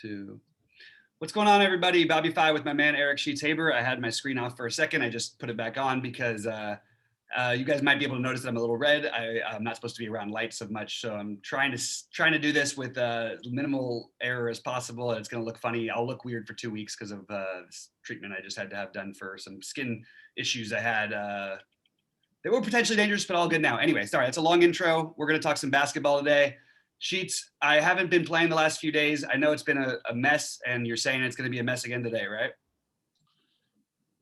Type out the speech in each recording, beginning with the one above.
2. What's going on, everybody? BobbyFi with my man Eric Sheets-Haber. I had my screen off for a second. I just put it back on because you guys might be able to notice that I'm a little red. I'm not supposed to be around lights so much, so I'm trying to do this with minimal error as possible. And it's going to look funny. I'll look weird for 2 weeks because of this treatment I just had to have done for some skin issues I had. They were potentially dangerous, but all good now. Anyway, sorry, that's a long intro. We're going to talk some basketball today. Sheets, I haven't been playing the last few days. I know it's been a mess, and you're saying it's going to be a mess again today, right?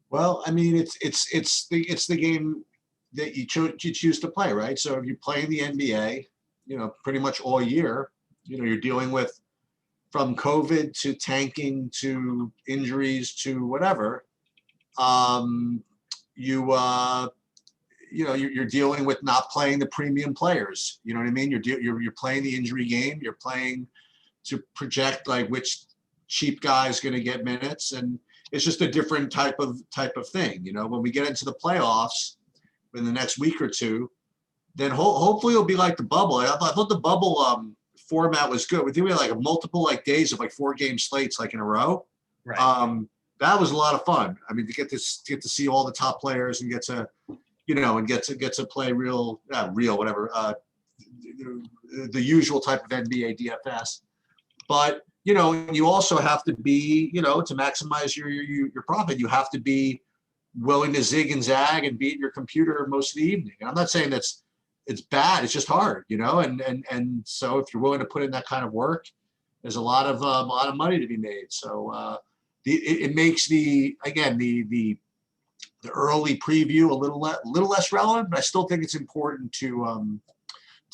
Well, I mean, it's the game that you choose to play, right? So if you play in the NBA, pretty much all year, you're dealing with from COVID to tanking to injuries to whatever. You're dealing with not playing the premium players. You know what I mean? You're playing the injury game. You're playing to project like which cheap guy is going to get minutes, and it's just a different type of thing. When we get into the playoffs in the next week or two, then hopefully it'll be like the bubble. I thought the bubble format was good. We had like multiple days of 4-game slates in a row. Right. That was a lot of fun. I mean, to get to see all the top players and get to play the usual type of NBA DFS. But, you also have to be, to maximize your profit, you have to be willing to zig and zag and be at your computer most of the evening. And I'm not saying it's bad, it's just hard, and so if you're willing to put in that kind of work, there's a lot of money to be made. So it makes the early preview a little less relevant, but I still think it's important to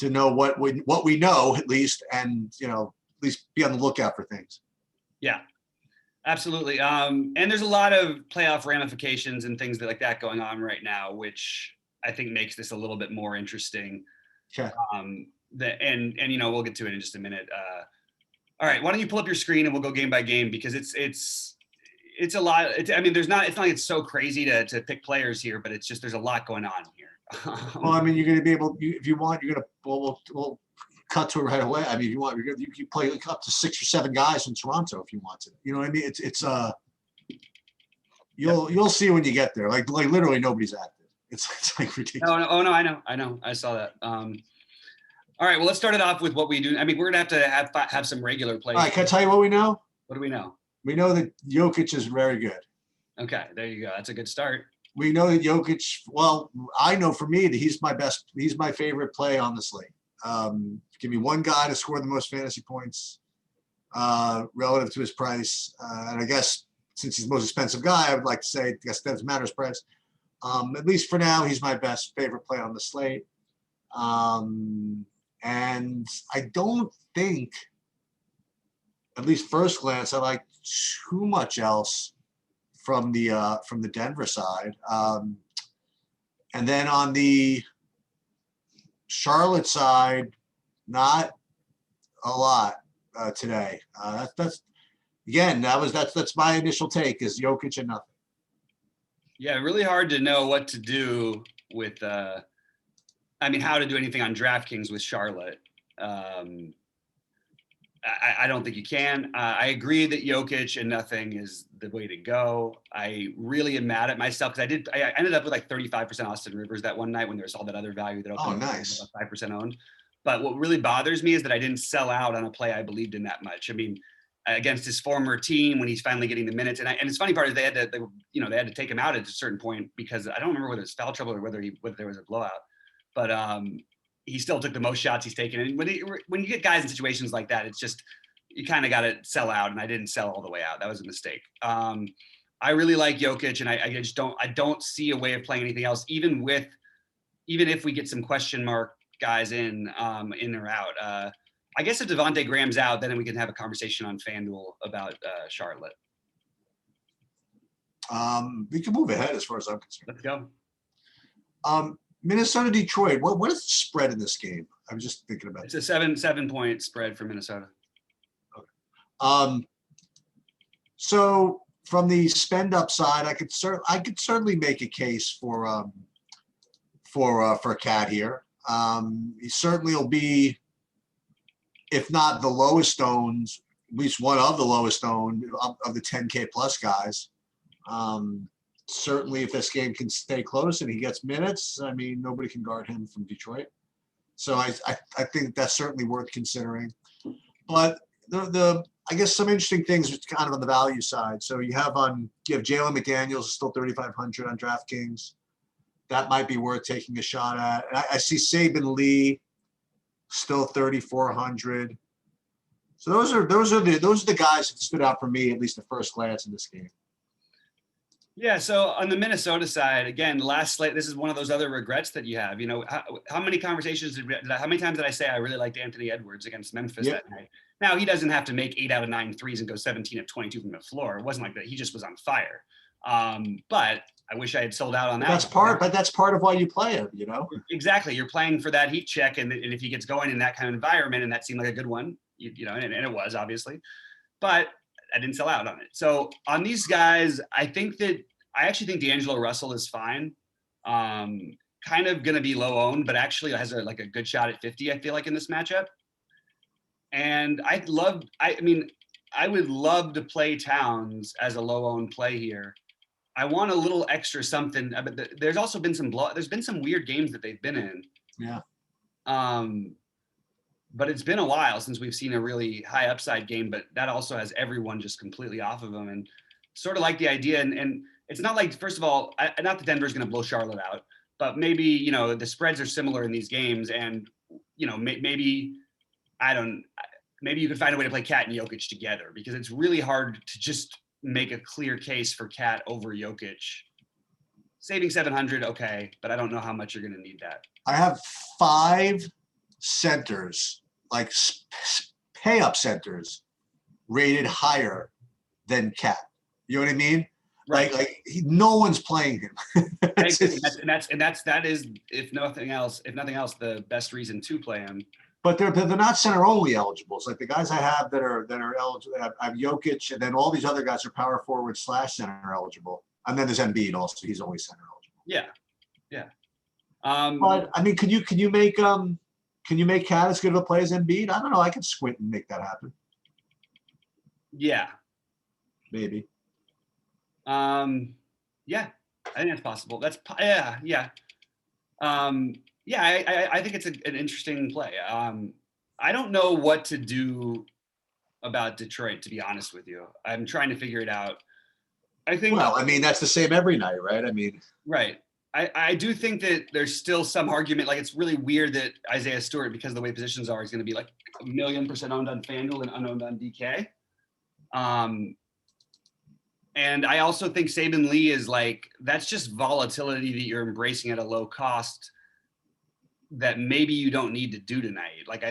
know what we know at least, and at least be on the lookout for things. Yeah, absolutely. And there's a lot of playoff ramifications and things like that going on right now, which I think makes this a little bit more interesting. Okay. And we'll get to it in just a minute. All right, why don't you pull up your screen and we'll go game by game, because it's a lot. It's not like it's so crazy to pick players here, but it's just there's a lot going on here. Well, I mean, you're going to be able, if you want, you're going to. We'll cut to it right away. I mean, if you want, you can play up to 6 or 7 guys in Toronto if you want to. You know what I mean? It's you'll see when you get there. Like literally nobody's active. It's ridiculous. No, I know. I saw that. All right, well, let's start it off with what we do. I mean, we're gonna have to have some regular players. All right, can I tell you what we know? What do we know? We know that Jokic is very good. Okay, there you go. That's a good start. We know that Jokic. Well, I know for me that he's my favorite play on the slate. Give me one guy to score the most fantasy points relative to his price, and I guess since he's the most expensive guy, I would like to say, I guess that doesn't matter his price. At least for now, he's my favorite play on the slate. And I don't think, at least first glance, I like too much else from the Denver side. And then on the Charlotte side, not a lot today. That's my initial take is Jokic and nothing. Yeah, really hard to know what to do with. How to do anything on DraftKings with Charlotte. I don't think you can. I agree that Jokic and nothing is the way to go. I really am mad at myself because I ended up with 35% Austin Rivers that one night when there was all that other value that opened. Oh, nice. 5% owned. But what really bothers me is that I didn't sell out on a play I believed in that much. I mean, against his former team when he's finally getting the minutes, and it's funny part is they had to take him out at a certain point because I don't remember whether it was foul trouble or whether there was a blowout. But he still took the most shots he's taken. And when you get guys in situations like that, it's just you kind of got to sell out, and I didn't sell all the way out. That was a mistake. I really like Jokic, and I don't see a way of playing anything else, even if we get some question mark guys in or out. I guess if Devontae Graham's out, then we can have a conversation on FanDuel about Charlotte. We can move ahead as far as I'm concerned. Let's go. Minnesota, Detroit. What is the spread in this game? I was just thinking about it. It's a 7-point spread for Minnesota. Okay. So from the spend up side, I could certainly make a case for Cat here. He certainly will be, if not the lowest owned, least one of the lowest owned of the 10K plus guys. Certainly if this game can stay close and he gets minutes, I mean, nobody can guard him from Detroit. So I think that's certainly worth considering. But I guess some interesting things kind of on the value side. So you have Jalen McDaniels still 3,500 on DraftKings. That might be worth taking a shot at. And I see Saban Lee still 3,400. So those are the guys that stood out for me, at least at first glance in this game. Yeah. So on the Minnesota side, again, last slate, this is one of those other regrets that you have. You know, how many conversations how many times did I say I really liked Anthony Edwards against Memphis that night? Now he doesn't have to make 8 out of 9 threes and go 17 of 22 from the floor. It wasn't like that. He just was on fire. But I wish I had sold out on that. But that's part of why you play him, you know? Exactly. You're playing for that heat check. And if he gets going in that kind of environment, and that seemed like a good one, you know, and it was obviously, but I didn't sell out on it. So on these guys, I actually think D'Angelo Russell is fine. Kind of going to be low owned, but actually has a good shot at 50, I feel like, in this matchup. And I would love to play Towns as a low owned play here. I want a little extra something, but there's also been there's been some weird games that they've been in. Yeah. But it's been a while since we've seen a really high upside game, but that also has everyone just completely off of them, and sort of like the idea. And it's not like, first of all, not that Denver's going to blow Charlotte out, but maybe, you know, the spreads are similar in these games, and, you know, maybe you could find a way to play Cat and Jokic together, because it's really hard to just make a clear case for Cat over Jokic. Saving 700, okay, but I don't know how much you're going to need that. I have 5 centers, like pay up centers, rated higher than Cat. You know what I mean? Right. No one's playing him. that is, if nothing else, the best reason to play him. But they're not center only eligibles. Like the guys I have that are eligible, I have Jokic, and then all these other guys are power forward / center eligible. And then there's Embiid also. He's only center eligible. Yeah. But I mean, can you make Cat as good of a play as Embiid? I don't know. I could squint and make that happen. Yeah. Maybe. Yeah, I think that's possible. Yeah. I think it's an interesting play. I don't know what to do about Detroit, to be honest with you. I'm trying to figure it out. Well, I mean, that's the same every night, right? I mean, right. I do think that there's still some argument. Like, it's really weird that Isaiah Stewart, because of the way positions are, is going to be like 1,000,000% owned on FanDuel and unowned on DK. And I also think Saban Lee is like, that's just volatility that you're embracing at a low cost that maybe you don't need to do tonight. Like,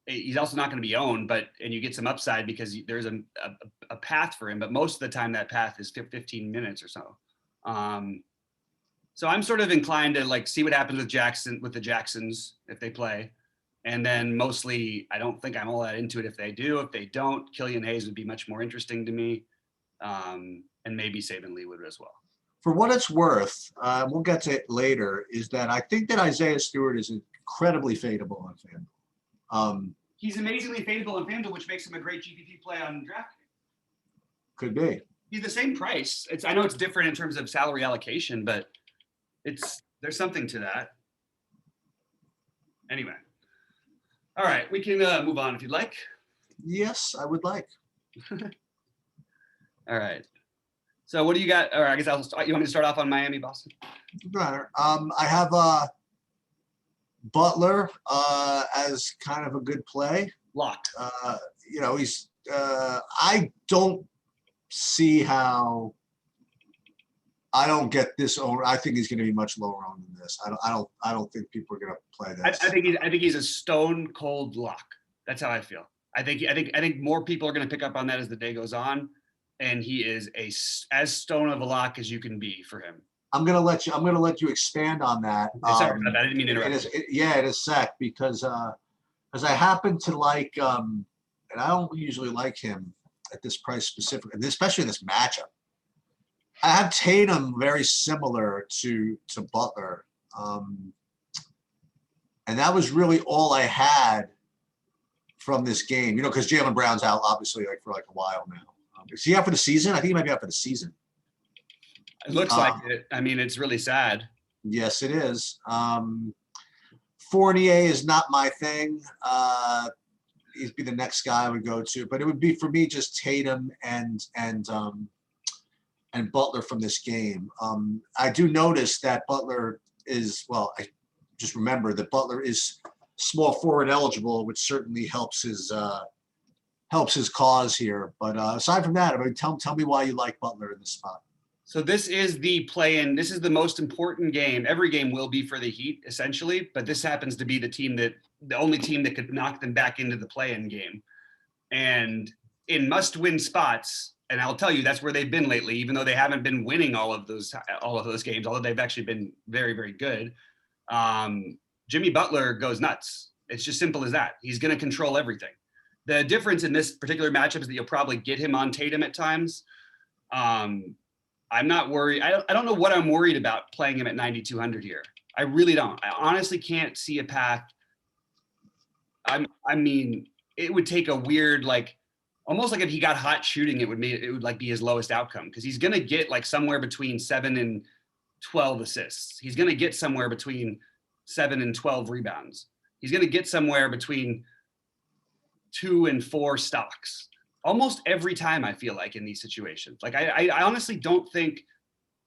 he's also not going to be owned, and you get some upside because there's a path for him, but most of the time that path is 15 minutes or so. So I'm sort of inclined to like see what happens with the Jacksons if they play. And then mostly, I don't think I'm all that into it if they do. If they don't, Killian Hayes would be much more interesting to me. And maybe Saban Lee would as well. For what it's worth, we'll get to it later, is that I think that Isaiah Stewart is incredibly fadeable on FanDuel. He's amazingly fadeable on FanDuel, which makes him a great GPP play on DraftKings. Could be. He's the same price. I know it's different in terms of salary allocation, but there's something to that. Anyway. All right, we can move on if you'd like. Yes, I would like. All right. So what do you got? Or I guess you want me to start off on Miami, Boston? Right. I have Butler as kind of a good play. Locked. He's. I don't see how. I don't get this owner. I think he's going to be much lower owned than this. I don't think people are going to play this. I think he's a stone cold lock. That's how I feel. I think more people are going to pick up on that as the day goes on, and he is as stone of a lock as you can be for him. I'm going to let you expand on that. Sorry, I didn't mean to interrupt. It is sec because I happen to like, and I don't usually like him at this price specifically, especially in this matchup. I have Tatum very similar to Butler. And that was really all I had from this game, you know, because Jaylen Brown's out obviously like for like a while now. Is he out for the season? I think he might be out for the season. It looks like it. I mean, it's really sad. Yes, it is. Fournier is not my thing. He'd be the next guy I would go to, but it would be for me just Tatum and Butler from this game. I do notice that Butler is, well, I just remember that Butler is small forward eligible, which certainly helps his cause here. But aside from that, I mean, tell me why you like Butler in this spot. So this is the play-in. This is the most important game. Every game will be for the Heat, essentially, but this happens to be the only team that could knock them back into the play-in game. And in must-win spots, and I'll tell you, that's where they've been lately, even though they haven't been winning all of those games, although they've actually been very, very good. Jimmy Butler goes nuts. It's just simple as that. He's going to control everything. The difference in this particular matchup is that you'll probably get him on Tatum at times. I'm not worried. I don't know what I'm worried about playing him at 9,200 here. I really don't. I honestly can't see a path. I mean, it would take a weird, like, almost like if he got hot shooting, it would like be his lowest outcome, because he's going to get like somewhere between 7 and 12 assists. He's going to get somewhere between 7 and 12 rebounds. He's going to get somewhere between 2 and 4 stocks. Almost every time, I feel like, in these situations. Like, I honestly don't think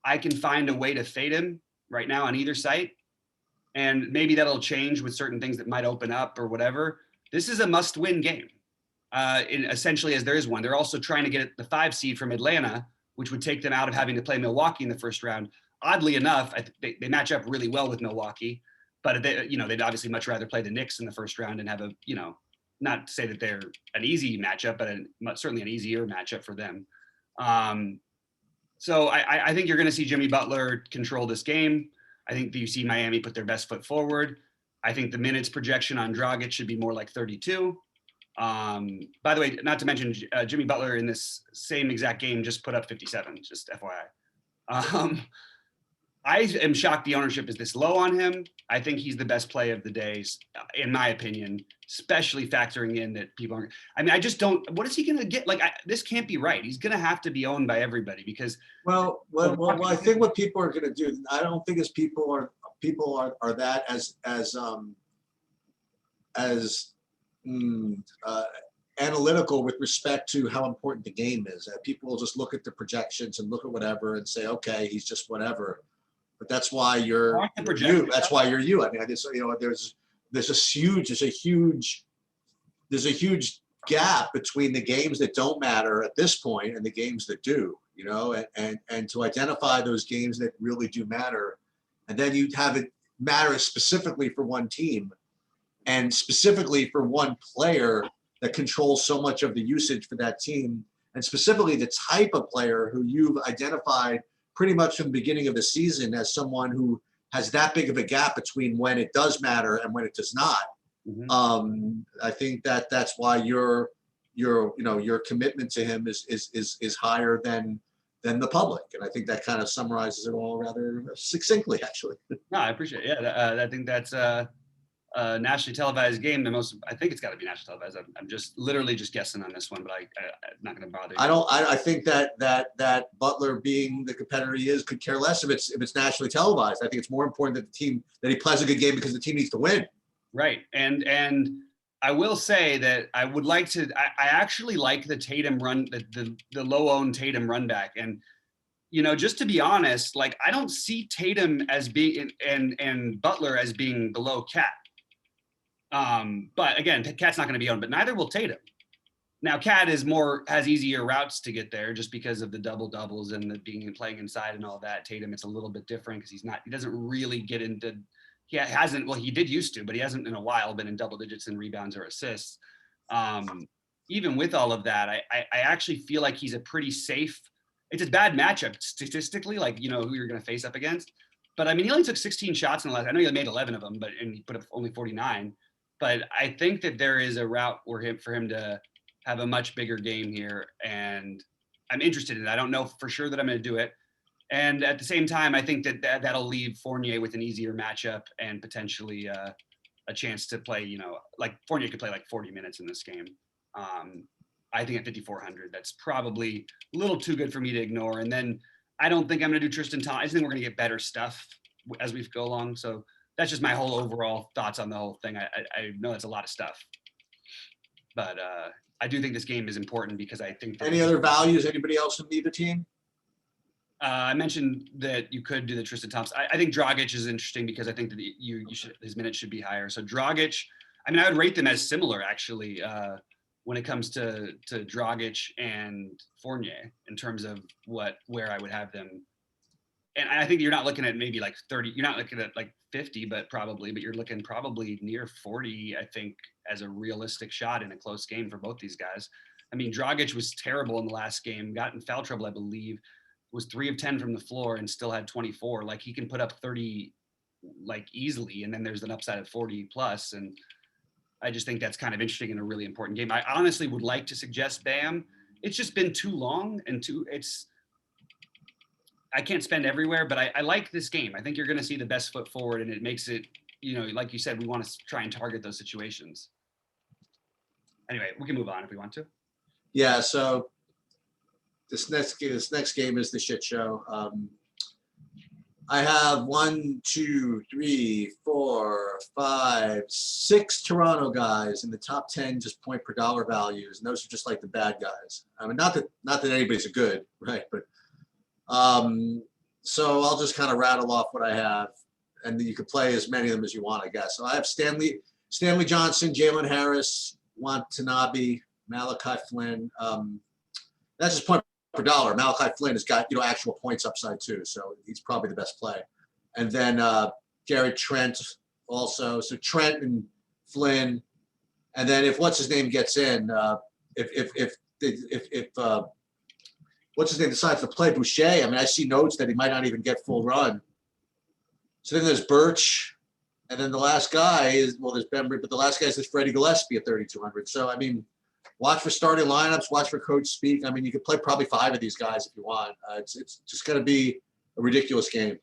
I can find a way to fade him right now on either site. And maybe that'll change with certain things that might open up or whatever. This is a must-win game, essentially, as there is one. They're also trying to get the 5 seed from Atlanta, which would take them out of having to play Milwaukee in the first round. Oddly enough, they match up really well with Milwaukee, but they'd obviously much rather play the Knicks in the first round and have a, not to say that they're an easy matchup, but certainly an easier matchup for them. So I think you're going to see Jimmy Butler control this game. I think that you see Miami put their best foot forward. I think the minutes projection on Dragic should be more like 32. By the way, not to mention Jimmy Butler in this same exact game just put up 57, just FYI. I am shocked the ownership is this low on him. I think he's the best play of the days, in my opinion, especially factoring in that people aren't. I mean, I just don't. What is he going to get? Like, this can't be right. He's going to have to be owned by everybody because. Well, I think what people are going to do. I don't think as people are that as analytical with respect to how important the game is. People will just look at the projections and look at whatever and say, okay, he's just whatever. But that's why you're you. That's why you're you. I mean, I just, there's a huge gap between the games that don't matter at this point and the games that do. And to identify those games that really do matter, and then you have it matter specifically for one team, and specifically for one player that controls so much of the usage for that team, and specifically the type of player who you've identified pretty much from the beginning of the season as someone who has that big of a gap between when it does matter and when it does not. Mm-hmm. I think that's why your commitment to him is higher than the public, and I think that kind of summarizes it all rather succinctly, actually. No, I appreciate it. Yeah, I think that's a nationally televised game. I think it's got to be nationally televised. I'm just literally just guessing on this one, but I'm not going to bother you. I think that Butler, being the competitor he is, could care less if it's nationally televised. I think it's more important that he plays a good game because the team needs to win. Right, and I will say that I would like to. I actually like the Tatum run, the low owned Tatum run back, and just to be honest, like, I don't see Tatum as being and Butler as being below Cat. But again, Cat's not going to be owned, but neither will Tatum. Now, Cat has easier routes to get there just because of the double doubles and the playing inside and all that. Tatum, it's a little bit different because he doesn't really get into. He did used to, but he hasn't in a while been in double digits in rebounds or assists. Even with all of that, I actually feel like he's a pretty safe. It's a bad matchup statistically, like, who you're going to face up against. But I mean, he only took 16 shots in the last. I know he made 11 of them, and he put up only 49. But I think that there is a route for him to have a much bigger game here, and I'm interested in it. I don't know for sure that I'm going to do it. And at the same time, I think that'll leave Fournier with an easier matchup and potentially a chance to play, like Fournier could play like 40 minutes in this game. I think at 5,400, that's probably a little too good for me to ignore. And then I don't think I'm going to do Tristan Thompson. I just think we're going to get better stuff as we go along. So that's just my whole overall thoughts on the whole thing. I know that's a lot of stuff, but I do think this game is important because I think. Any other values? Anybody else in either team? I mentioned that you could do the Tristan Thompson. I think Dragic is interesting because I think that his minutes should be higher. So Dragic, I mean, I would rate them as similar actually when it comes to Dragic and Fournier in terms of where I would have them. And I think you're not looking at maybe like 30. You're not looking at like 50, but you're looking probably near 40. I think as a realistic shot in a close game for both these guys. I mean, Dragic was terrible in the last game. Got in foul trouble, I believe. Was 3 of 10 from the floor and still had 24. Like he can put up 30 like easily, and then there's an upside of 40 plus. And I just think that's kind of interesting in a really important game. I honestly would like to suggest Bam. It's just been too long and I can't spend everywhere, but I like this game. I think you're going to see the best foot forward, and it makes it, like you said, we want to try and target those situations. Anyway, we can move on if we want to. Yeah. So this next game is the shit show. I have 1, 2, 3, 4, 5, 6 Toronto guys in the top 10 just point per dollar values, and those are just like the bad guys. I mean, not that anybody's a good, right? But so I'll just kind of rattle off what I have, and you can play as many of them as you want, I guess. So I have Stanley Johnson, Jalen Harris, Watanabe, Malachi Flynn. That's just point per dollar. Malachi Flynn has got actual points upside too, so he's probably the best play. And then Gary Trent also. So Trent and Flynn, and then if what's his name gets in, if what's his name decides to play Boucher, I mean, I see notes that he might not even get full run. So then there's Birch, and then the last guy is there's Bembry, but the last guy is this Freddie Gillespie at 3,200. So I mean, watch for starting lineups, watch for coach speak. I mean, you could play probably 5 of these guys if you want. It's just going to be a ridiculous game.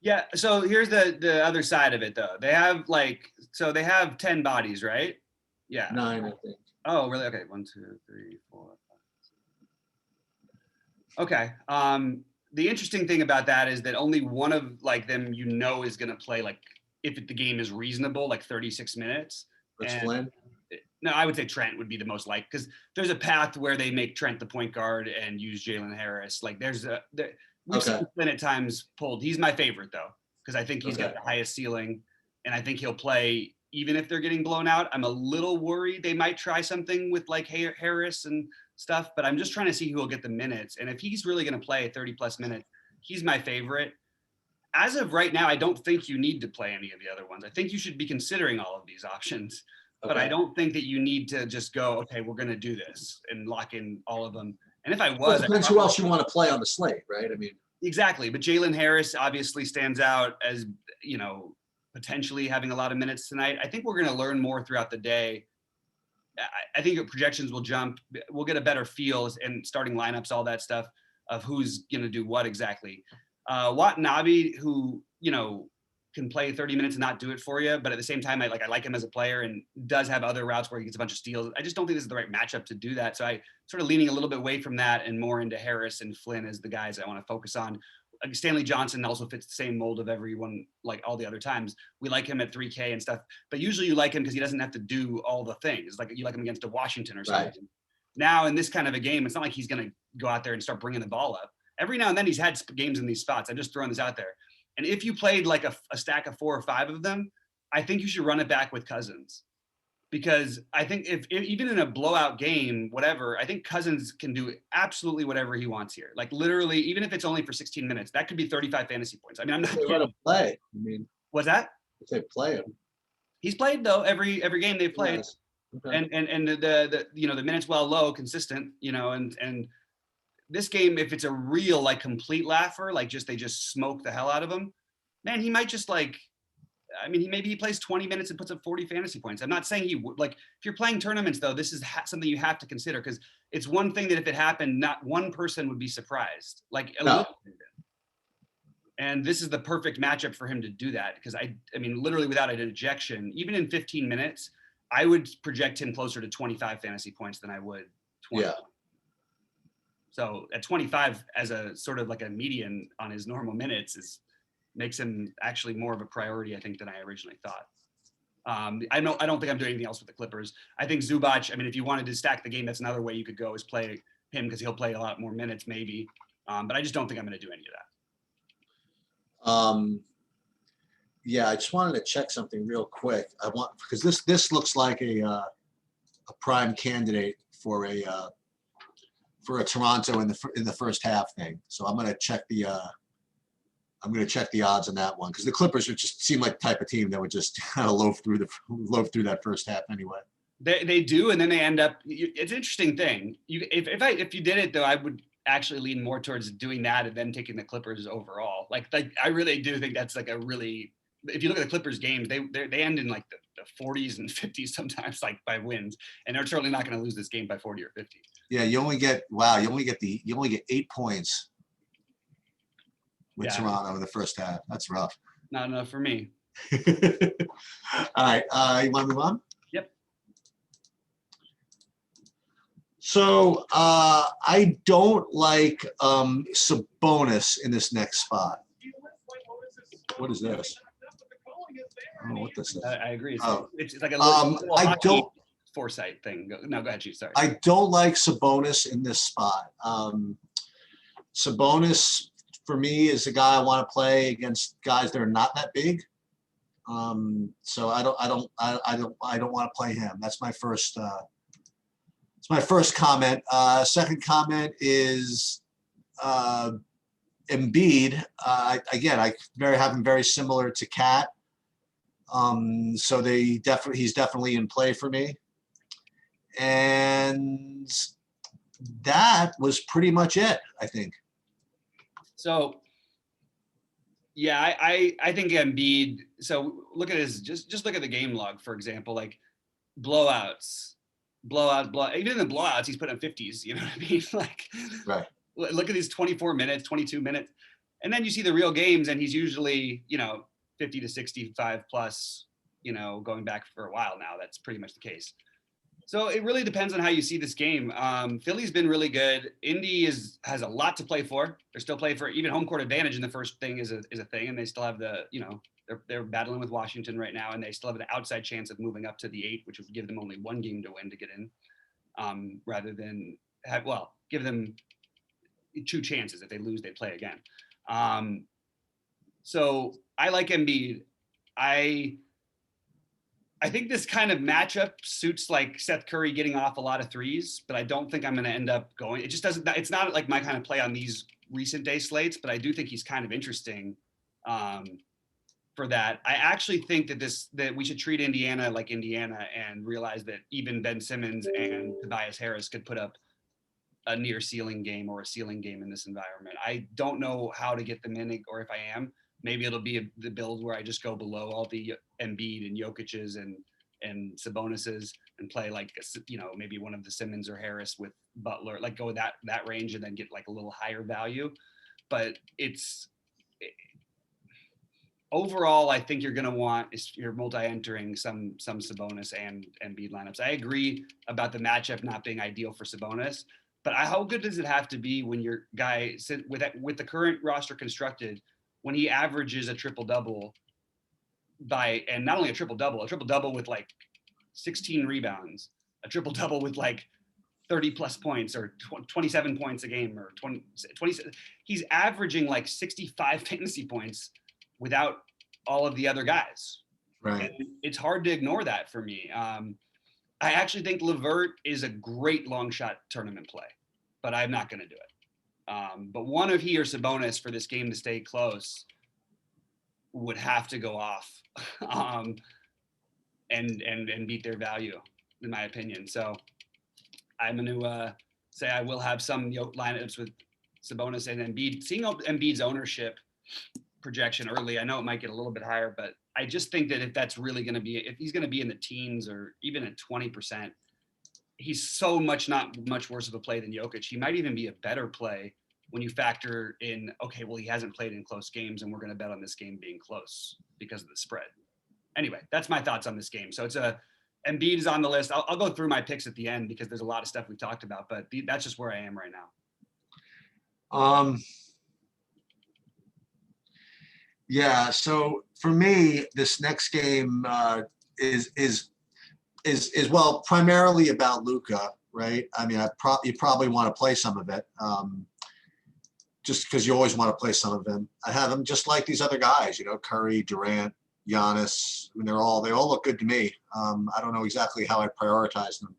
Yeah. So here's the other side of it, though. They have they have 10 bodies, right? Yeah. 9, I think. Oh, really? Okay. 1, 2, 3, 4, 5. Okay. The interesting thing about that is that only one of them is going to play if the game is reasonable, 36 minutes. That's Flynn. No, I would say Trent would be the most because there's a path where they make Trent the point guard and use Jalen Harris. We've seen Flynn at times pulled. He's my favorite though, because I think he's got the highest ceiling, and I think he'll play even if they're getting blown out. I'm a little worried they might try something with Harris and stuff, but I'm just trying to see who will get the minutes. And if he's really going to play 30 plus minutes, he's my favorite. As of right now, I don't think you need to play any of the other ones. I think you should be considering all of these options. But I don't think that you need to just go, okay, we're going to do this and lock in all of them. And if I was, it depends who else you want to play on the slate, right? I mean, exactly. But Jalen Harris obviously stands out as, potentially having a lot of minutes tonight. I think we're going to learn more throughout the day. I think your projections will jump. We'll get a better feel and starting lineups, all that stuff of who's going to do what exactly. Watanabe, who, can play 30 minutes and not do it for you, but at the same time, I like him as a player and does have other routes where he gets a bunch of steals. I just don't think this is the right matchup to do that. So I sort of leaning a little bit away from that and more into Harris and Flynn as the guys I want to focus on. Stanley Johnson also fits the same mold of everyone, like all the other times. We like him at 3K and stuff, but usually you like him because he doesn't have to do all the things. Like you like him against a Washington or something. Right. Now in this kind of a game, it's not like he's going to go out there and start bringing the ball up. Every now and then he's had games in these spots. I'm just throwing this out there. And if you played a stack of 4 or 5 of them, I think you should run it back with Cousins, because I think if even in a blowout game, whatever, I think Cousins can do absolutely whatever he wants here. Literally, even if it's only for 16 minutes, that could be 35 fantasy points. I mean, I'm not going to play. I mean, what's that? If they play him, he's played though every game they've played, yes. Okay. and the the minutes while low, consistent, and. This game, if it's a real complete laugher, they just smoke the hell out of him, man, he might just maybe he plays 20 minutes and puts up 40 fantasy points. I'm not saying he would if you're playing tournaments though, this is something you have to consider, because it's one thing that if it happened, not one person would be surprised. No. And this is the perfect matchup for him to do that. Because I mean, literally without an ejection, even in 15 minutes, I would project him closer to 25 fantasy points than I would 20. Yeah. So at 25 as a sort of like a median on his normal minutes makes him actually more of a priority, I think, than I originally thought. I don't think I'm doing anything else with the Clippers. I think Zubac, I mean, if you wanted to stack the game, that's another way you could go is play him because he'll play a lot more minutes maybe. But I just don't think I'm going to do any of that. Yeah, I just wanted to check something real quick. Because this looks like a prime candidate for a Toronto in the first half thing. So I'm gonna check the odds on that one because the Clippers just seem like the type of team that would just kind of loaf through that first half anyway. They do, and then they end up. It's an interesting thing. If you did it though, I would actually lean more towards doing that and then taking the Clippers overall. Like I really do think that's like a really. If you look at the Clippers games, they end in like the 40s and 50s sometimes, like by wins, and they're certainly not going to lose this game by 40 or 50. Yeah, you only get 8 points with Toronto in the first half. That's rough. Not enough for me. All right, you want to move on? Yep. So I don't like Sabonis in this next spot. What is this? I don't know what this is. I agree. It's like a little I don't foresight thing. No, go ahead, Chief. Sorry. I don't like Sabonis in this spot. Sabonis for me is a guy I want to play against guys that are not that big. So I don't want to play him. That's my first. It's my first comment. Second comment is Embiid. Again, I have him very similar to Cat. So he's definitely in play for me. And that was pretty much it, I think. So, yeah, I think Embiid. So look at his just look at the game log, for example, like blowouts, even in the blowouts, he's put in 50s. You know what I mean? Like, right. Look at these 24 minutes, 22 minutes, and then you see the real games, and he's usually 50 to 65 plus. Going back for a while now, that's pretty much the case. So it really depends on how you see this game. Philly's been really good. Indy has a lot to play for. They're still playing for even home court advantage in the first thing is a thing, and they still have they're battling with Washington right now, and they still have an outside chance of moving up to the 8, which would give them only one game to win to get in, rather than give them 2 chances. If they lose, they play again. So I like Embiid. I think this kind of matchup suits like Seth Curry getting off a lot of threes, but I don't think I'm going to end up going. It just doesn't. It's not like my kind of play on these recent day slates, but I do think he's kind of interesting for that. I actually think that we should treat Indiana like Indiana and realize that even Ben Simmons and Tobias Harris could put up a near ceiling game or a ceiling game in this environment. I don't know how to get them in, or if I am. Maybe it'll be the build where I just go below all the Embiid and Jokic's and Sabonis's and play like maybe one of the Simmons or Harris with Butler, like go that range and then get like a little higher value. But overall, I think you're going to want you're multi-entering some Sabonis and Embiid lineups. I agree about the matchup not being ideal for Sabonis, but how good does it have to be when your guy with the current roster constructed? When he averages a triple-double and not only a triple-double with like 16 rebounds, a triple-double with like 30 plus points or 27 points a game or 20, he's averaging like 65 fantasy points without all of the other guys. Right. And it's hard to ignore that for me. I actually think LeVert is a great long shot tournament play, but I'm not going to do it. But one of he or Sabonis for this game to stay close would have to go off and beat their value, in my opinion. So I'm going to say I will have some lineups with Sabonis and Embiid. Seeing Embiid's ownership projection early, I know it might get a little bit higher, but I just think that if he's going to be in the teens or even at 20%, he's so not much worse of a play than Jokic. He might even be a better play when you factor in, okay, well, he hasn't played in close games and we're going to bet on this game being close because of the spread. Anyway, that's my thoughts on this game. So Embiid is on the list. I'll go through my picks at the end because there's a lot of stuff we talked about, but that's just where I am right now. Yeah. So for me, this next game is well primarily about Luka, right? I mean, you probably want to play some of it, just because you always want to play some of them. I have them just like these other guys, Curry, Durant, Giannis. I mean, they all look good to me. I don't know exactly how I prioritize them.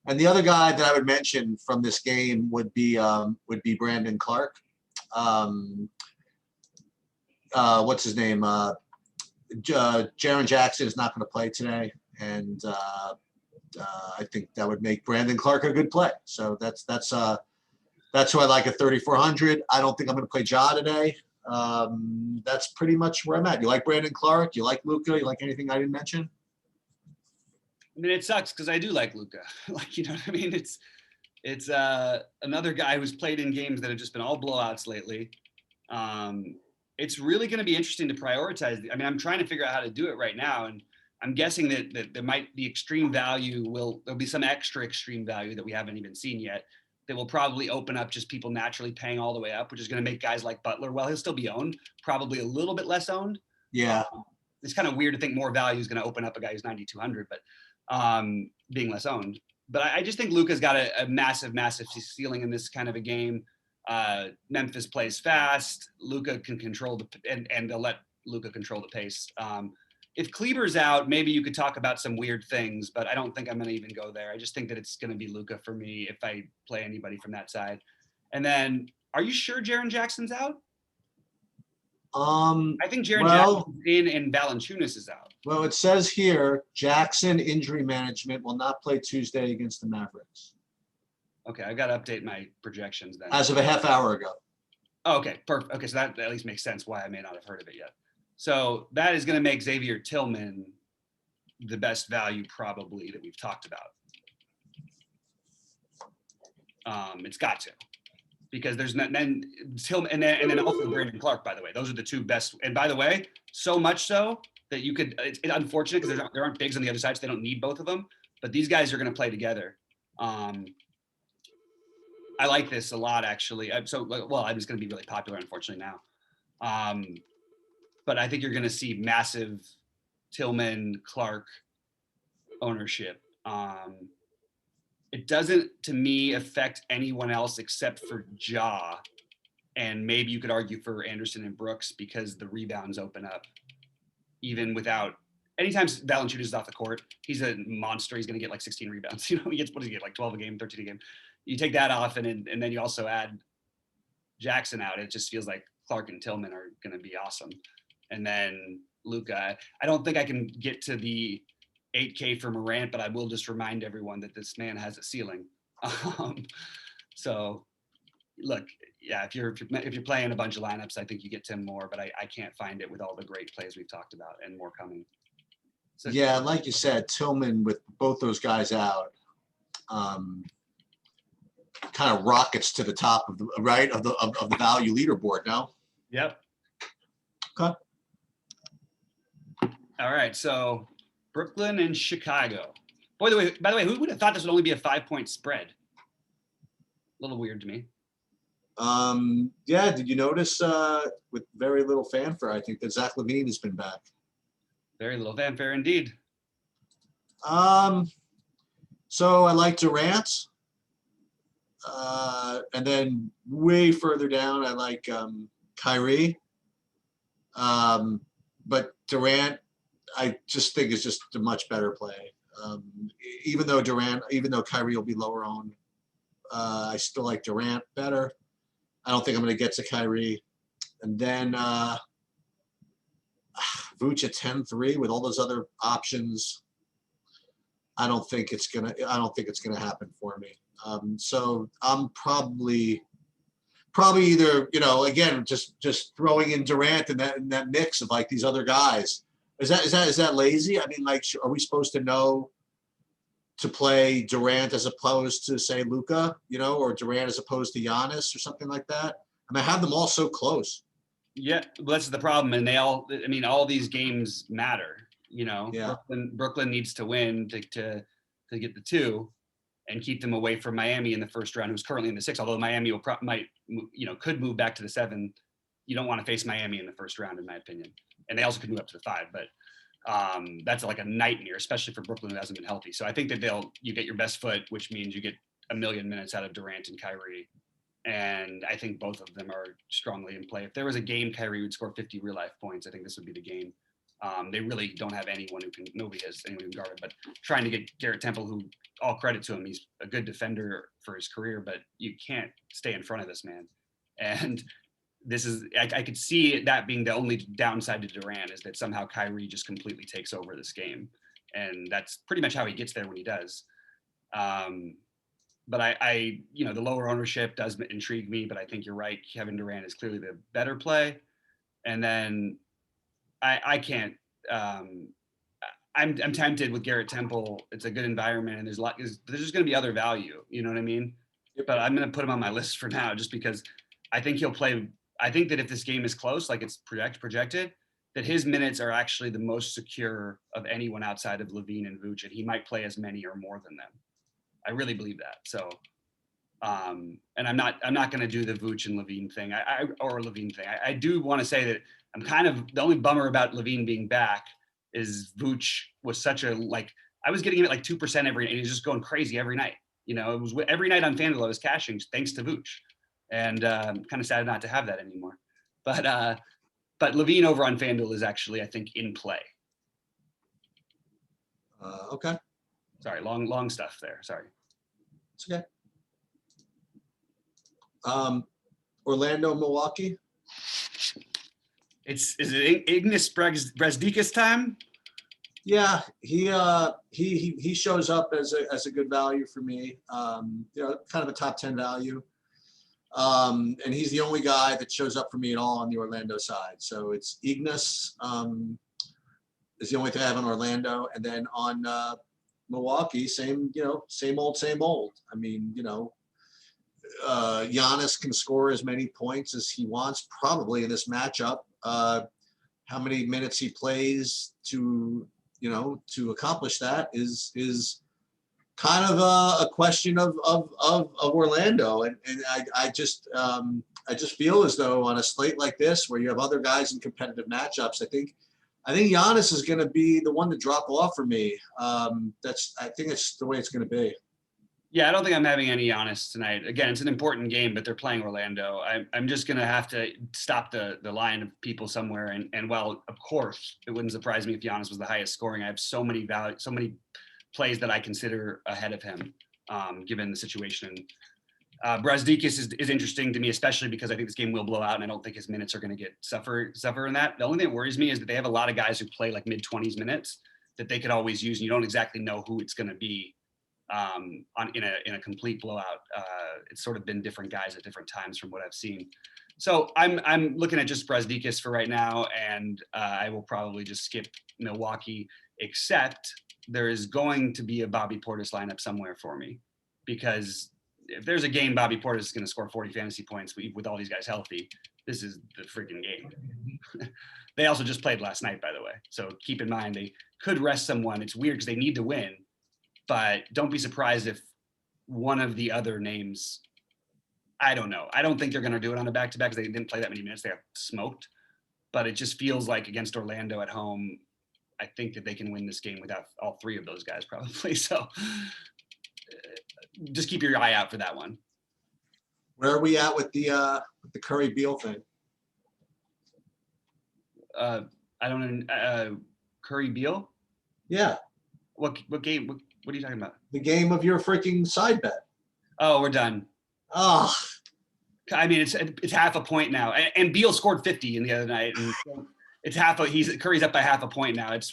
And the other guy that I would mention from this game would be Brandon Clark. What's his name? Jaren Jackson is not going to play today, and I think that would make Brandon Clark a good play. So that's who I like at 3,400. I don't think I'm going to play Ja today. That's pretty much where I'm at. You like Brandon Clark? You like Luka? You like anything I didn't mention? I mean, it sucks because I do like Luka. Like, you know what I mean? It's another guy who's played in games that have just been all blowouts lately. It's really going to be interesting to prioritize. I mean, I'm trying to figure out how to do it right now, and I'm guessing that there might be extreme value. There'll be some extra extreme value that we haven't even seen yet that will probably open up just people naturally paying all the way up, which is going to make guys like Butler, well, he'll still be owned, probably a little bit less owned. Yeah. It's kind of weird to think more value is going to open up a guy who's 9,200, but being less owned. But I just think Luka's got a massive, massive ceiling in this kind of a game. Memphis plays fast. Luka can control and they'll let Luka control the pace. If Kleber's out, maybe you could talk about some weird things, but I don't think I'm going to even go there. I just think that it's going to be Luka for me if I play anybody from that side. And then, are you sure Jaren Jackson's out? I think Jaren Jackson's in and Valanciunas is out. Well, it says here, Jackson injury management will not play Tuesday against the Mavericks. Okay, I got to update my projections then. As of a half hour ago. Oh, okay, perfect. Okay, so that at least makes sense why I may not have heard of it yet. So that is going to make Xavier Tillman the best value probably that we've talked about. It's got to, because there's not then Tillman and then also Brandon Clark. By the way, those are the two best. And by the way, so much so that you could. It's unfortunate because there aren't bigs on the other side, so they don't need both of them. But these guys are going to play together. I like this a lot, actually. I'm just going to be really popular, unfortunately, now. But I think you're going to see massive Tillman Clark ownership. It doesn't, to me, affect anyone else except for Ja. And maybe you could argue for Anderson and Brooks because the rebounds open up. Even without, anytime Valanciunas is off the court, he's a monster. He's going to get like 16 rebounds. He gets, what does he get, like 12 a game, 13 a game? You take that off and then you also add Jackson out. It just feels like Clark and Tillman are going to be awesome. And then Luka, I don't think I can get to the 8K for Morant, but I will just remind everyone that this man has a ceiling. So look, yeah, if you're playing a bunch of lineups, I think you get Tim more, but I can't find it with all the great plays we've talked about and more coming. So, yeah, like you said, Tillman with both those guys out, kind of rockets to the top of the value leaderboard now. Yep. Okay. All right, so Brooklyn and Chicago. By the way, who would have thought this would only be a 5-point spread? A little weird to me. Yeah, did you notice with very little fanfare, I think that Zach LaVine has been back. Very little fanfare indeed. So I like Durant. And then way further down, I like Kyrie. But Durant, I just think is just a much better play. Even though Kyrie will be lower owned, I still like Durant better. I don't think I'm going to get to Kyrie. And then Vooch at 10-3 with all those other options. I don't think it's gonna happen for me. So I'm probably either, again, just throwing in Durant in that mix of like these other guys. Is that lazy? I mean, like, are we supposed to know to play Durant as opposed to say Luka, or Durant as opposed to Giannis or something like that. I mean, I have them all so close. Yeah, well, that's the problem. And all these games matter, Yeah. Brooklyn needs to win to get the 2 and keep them away from Miami in the first round, who's currently in the 6, although Miami could move back to the 7. You don't want to face Miami in the first round, in my opinion. And they also could move up to the 5, but that's like a nightmare, especially for Brooklyn, who hasn't been healthy. So I think that you get your best foot, which means you get a million minutes out of Durant and Kyrie. And I think both of them are strongly in play. If there was a game Kyrie would score 50 real life points, I think this would be the game. They really don't have nobody has anyone who can guard it, but trying to get Garrett Temple, who, all credit to him, he's a good defender for his career, but you can't stay in front of this man. And I could see that being the only downside to Durant, is that somehow Kyrie just completely takes over this game. And that's pretty much how he gets there when he does. But the lower ownership does intrigue me, but I think you're right. Kevin Durant is clearly the better play. And then I can't, I'm tempted with Garrett Temple. It's a good environment, and there's just going to be other value. You know what I mean? But I'm going to put him on my list for now, just because I think he'll play. I think that if this game is close, like it's projected, that his minutes are actually the most secure of anyone outside of Levine and Vooch, and he might play as many or more than them. I really believe that. So, and I'm not going to do the Vooch and Levine thing. I do want to say that I'm kind of, the only bummer about Levine being back is Vooch was such a, I was getting him at like 2% every night. He was just going crazy every night. It was every night on FanDuel I was cashing thanks to Vooch. And I'm kind of sad not to have that anymore. But Levine over on FanDuel is actually, I think, in play. Okay. Sorry, long stuff there. Sorry. It's okay. Orlando, Milwaukee. Is it Ignas Brazdeikis time? Yeah, he shows up as a good value for me. Kind of a top 10 value. And he's the only guy that shows up for me at all on the Orlando side. So it's Ignas is the only thing I have on Orlando, and then on Milwaukee, same old. I mean, Giannis can score as many points as he wants probably in this matchup. How many minutes he plays to accomplish that is kind of a question of Orlando, and I just feel as though on a slate like this where you have other guys in competitive matchups, I think Giannis is going to be the one to drop off for me. I think it's the way it's going to be. Yeah, I don't think I'm having any Giannis tonight. Again, it's an important game, but they're playing Orlando. I'm just going to have to stop the line of people somewhere. And while, of course, it wouldn't surprise me if Giannis was the highest scoring, I have so many plays that I consider ahead of him, given the situation. Brazdeikis is interesting to me, especially because I think this game will blow out, and I don't think his minutes are going to suffer in that. The only thing that worries me is that they have a lot of guys who play like mid-20s minutes that they could always use, and you don't exactly know who it's going to be in a complete blowout. It's sort of been different guys at different times from what I've seen. So I'm looking at just Brazdeikis for right now, and I will probably just skip Milwaukee, except there is going to be a Bobby Portis lineup somewhere for me, because if there's a game Bobby Portis is going to score 40 fantasy points with all these guys healthy, this is the freaking game. They also just played last night, by the way. So keep in mind, they could rest someone. It's weird because they need to win, but don't be surprised if one of the other names, I don't know. I don't think they're going to do it on a back-to-back because they didn't play that many minutes. They got smoked, but it just feels like against Orlando at home, I think that they can win this game without all three of those guys probably. So just keep your eye out for that one. Where are we at with the Curry Beal thing? I don't know. Curry Beal? Yeah. What game? What are you talking about? The game of your freaking side bet. Oh, we're done. Oh. I mean, it's half a point now, and Beal scored 50 in the other night, and it's Curry's up by half a point now. That's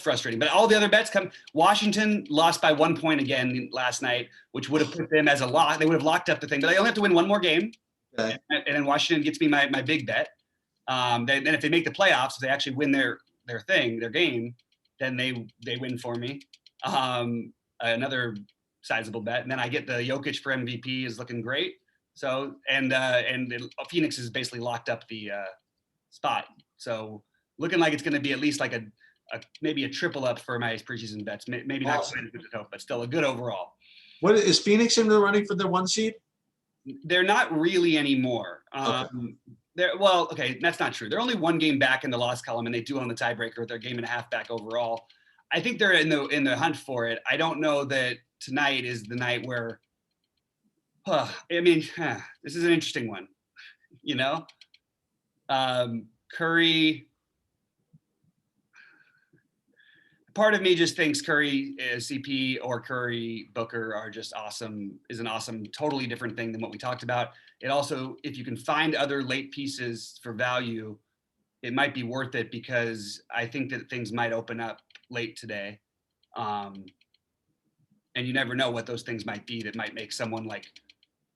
frustrating. But all the other bets come. Washington lost by 1 point again last night, which would have put them as a lock. They would have locked up the thing, but they only have to win one more game. Okay. And then Washington gets me my big bet. Then if they make the playoffs, if they actually win their game, then they win for me. another sizable bet. And then I get the Jokic for MVP is looking great. So, and Phoenix has basically locked up the spot. So looking like it's going to be at least like a maybe a triple up for my preseason bets. Maybe not quite as good as hope, but still a good overall. What is Phoenix in the running for the 1 seed? They're not really anymore. Okay. Okay, that's not true. They're only 1 game back in the loss column, and they do own the tiebreaker with their game and a half back overall. I think they're in the hunt for it. I don't know that tonight is the night where. This is an interesting one. Curry. Part of me just thinks Curry, CP, or Curry, Booker are just awesome. Is an awesome, totally different thing than what we talked about. It also, if you can find other late pieces for value, it might be worth it because I think that things might open up late today, and you never know what those things might be that might make someone like,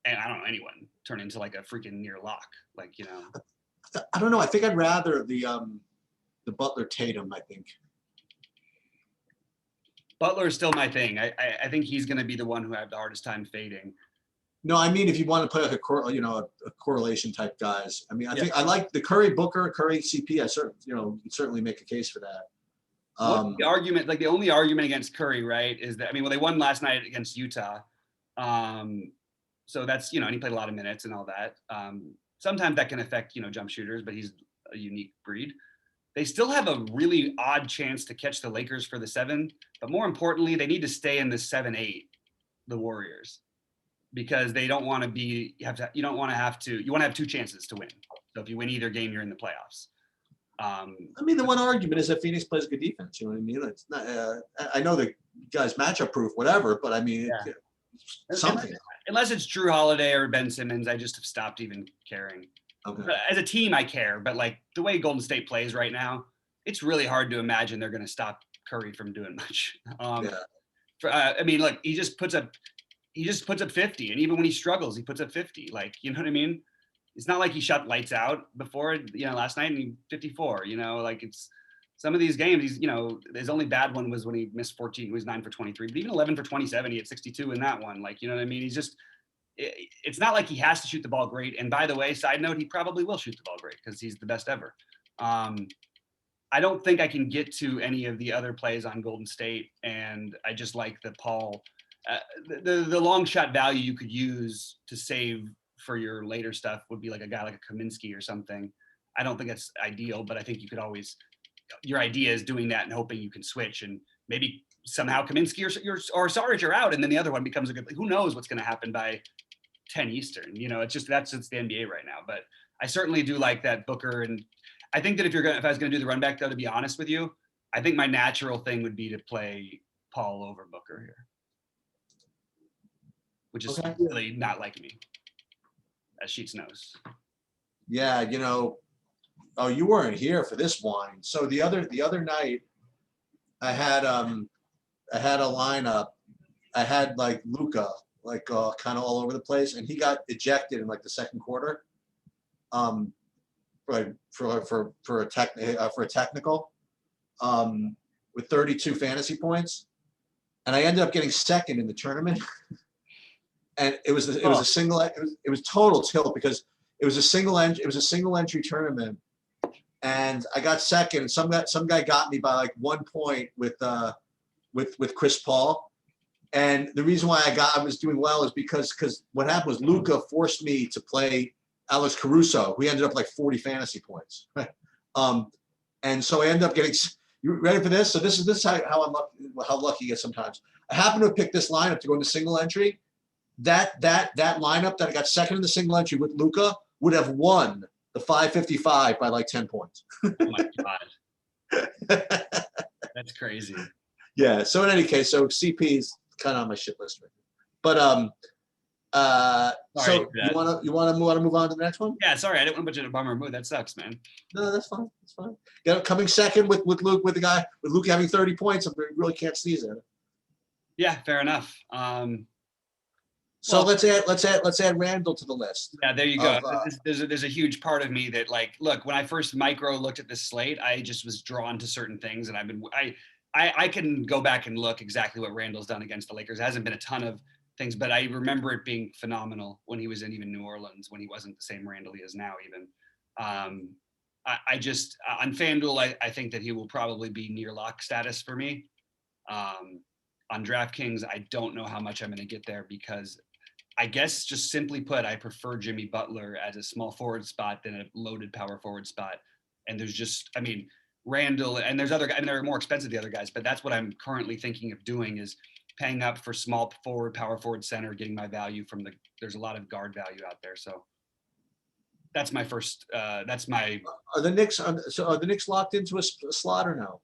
and I don't know, anyone turn into like a freaking near lock, I don't know. I think I'd rather the Butler Tatum. I think. Butler is still my thing. I think he's going to be the one who I have the hardest time fading. No, I mean if you want to play like a correlation type guys. I mean, I think I like the Curry Booker, Curry CP. I certainly make a case for that. The argument, the only argument against Curry, right, is that they won last night against Utah, so that's and he played a lot of minutes and all that. Sometimes that can affect jump shooters, but he's a unique breed. They still have a really odd chance to catch the Lakers for the 7, but more importantly, they need to stay in the 7-8, the Warriors, because they don't want to be. You don't want to have to. You want to have 2 chances to win. So if you win either game, you're in the playoffs. The one argument is that Phoenix plays good defense. You know what I mean? It's not. I know the guys matchup proof, whatever, but I mean, something. Unless it's Drew Holiday or Ben Simmons, I just have stopped even caring. Okay. As a team, I care, but the way Golden State plays right now, it's really hard to imagine they're going to stop Curry from doing much. Look, he just puts up 50, and even when he struggles, he puts up 50. You know what I mean? It's not like he shot lights out before, last night and he 54. It's some of these games. He's, his only bad one was when he missed 14. He was 9 for 23, but even 11 for 27, he had 62 in that one. You know what I mean? He's just. It's not like he has to shoot the ball great. And by the way, side note, he probably will shoot the ball great because he's the best ever. I don't think I can get to any of the other plays on Golden State. And I just like the Paul, the long shot value you could use to save for your later stuff would be like a guy like a Kaminsky or something. I don't think that's ideal, but I think you could always, your idea is doing that and hoping you can switch and maybe somehow Kaminsky or Sarge are out. And then the other one becomes a good, who knows what's going to happen by 10 Eastern, that's just the NBA right now. But I certainly do like that Booker. And I think that if I was going to do the run back though, to be honest with you, I think my natural thing would be to play Paul over Booker here, which is really not like me, as Sheets knows. Yeah. Oh, you weren't here for this wine. So the other night I had a lineup. I had Luka, kind of all over the place, and he got ejected in the second quarter, for a technical, with 32 fantasy points, and I ended up getting second in the tournament, and it was a single. It was total tilt because it was a single entry tournament, and I got second. And some guy got me by 1 point with Chris Paul. And the reason why I was doing well is because what happened was Luka forced me to play Alex Caruso, who ended up 40 fantasy points. And so I ended up getting. You ready for this? So this is how lucky you get sometimes. I happened to have picked this lineup to go into single entry. That lineup that I got second in the single entry with Luka would have won the 555 by 10 points. Oh my God, that's crazy. Yeah. So in any case, so CP's kind of on my shit list right now. But so you want to move on to the next one? Yeah, sorry, I didn't want to put you in a bummer mood. That sucks, man. No, that's fine. That's fine. Coming second with Luke, with Luke having 30 points, I really can't sneeze at it. Yeah, fair enough. So let's add Randall to the list. Yeah, there you go. There's a huge part of me that look, when I first looked at this slate, I just was drawn to certain things, and I can go back and look exactly what Randall's done against the Lakers. It hasn't been a ton of things, but I remember it being phenomenal when he was in even New Orleans, when he wasn't the same Randall he is now even. I just, on FanDuel, I think that he will probably be near lock status for me. On DraftKings, I don't know how much I'm going to get there because I guess just simply put, I prefer Jimmy Butler as a small forward spot than a loaded power forward spot. And there's just, I mean, Randall and there's other guys, I mean, they're more expensive, the other guys, but that's what I'm currently thinking of doing is paying up for small forward, power forward, center, getting my value from there's a lot of guard value out there. So that's my first, that's my. Are the Knicks, so are the Knicks locked into a slot or no?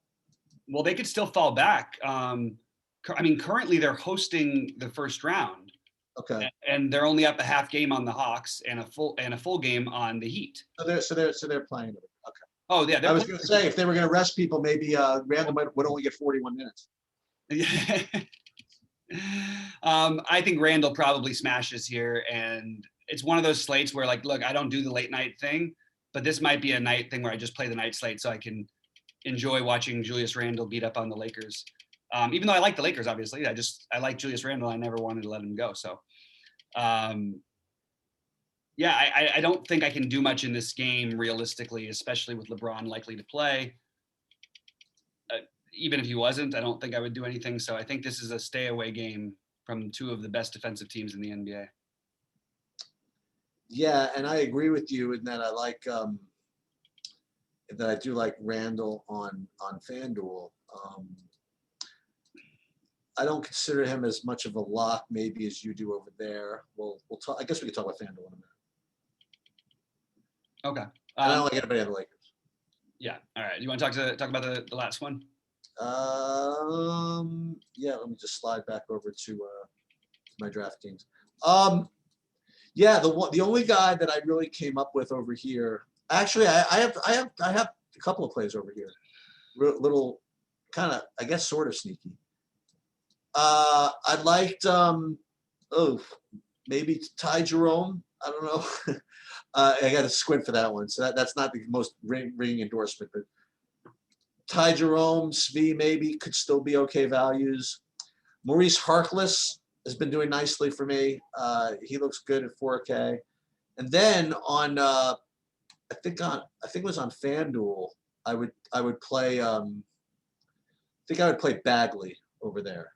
Well, they could still fall back. I mean, currently they're hosting the first round. Okay. And they're only up a half game on the Hawks and a full game on the Heat. So they're playing it. Okay. Oh yeah, I was going to say if they were going to rest people, maybe Randall would only get 41 minutes. I think Randall probably smashes here, and it's one of those slates where like, look, I don't do the late night thing, but this might be a night thing where I just play the night slate so I can enjoy watching Julius Randle beat up on the Lakers. Even though I like the Lakers, obviously, I like Julius Randle. I never wanted to let him go. So, yeah, I don't think I can do much in this game realistically, especially with LeBron likely to play. Even if he wasn't, I don't think I would do anything. So I think this is a stay away game from two of the best defensive teams in the NBA. Yeah, and I agree with you in that I like that I do like Randall on FanDuel. I don't consider him as much of a lock maybe as you do over there. We'll talk. I guess we can talk about FanDuel in a minute. Okay. I don't like anybody on the Lakers. Yeah. All right. You want to talk about the last one? Yeah. Let me just slide back over to my DraftKings. Yeah. The only guy that I really came up with over here. Actually, I have a couple of plays over here. Little kind of, I guess, sort of sneaky. I liked maybe Ty Jerome. I don't know. I got to squint for that one. So that's not the most ringing endorsement, but Ty Jerome, Svi maybe could still be okay values. Maurice Harkless has been doing nicely for me. He looks good at 4K. And then on I think it was on FanDuel, I would play Bagley over there.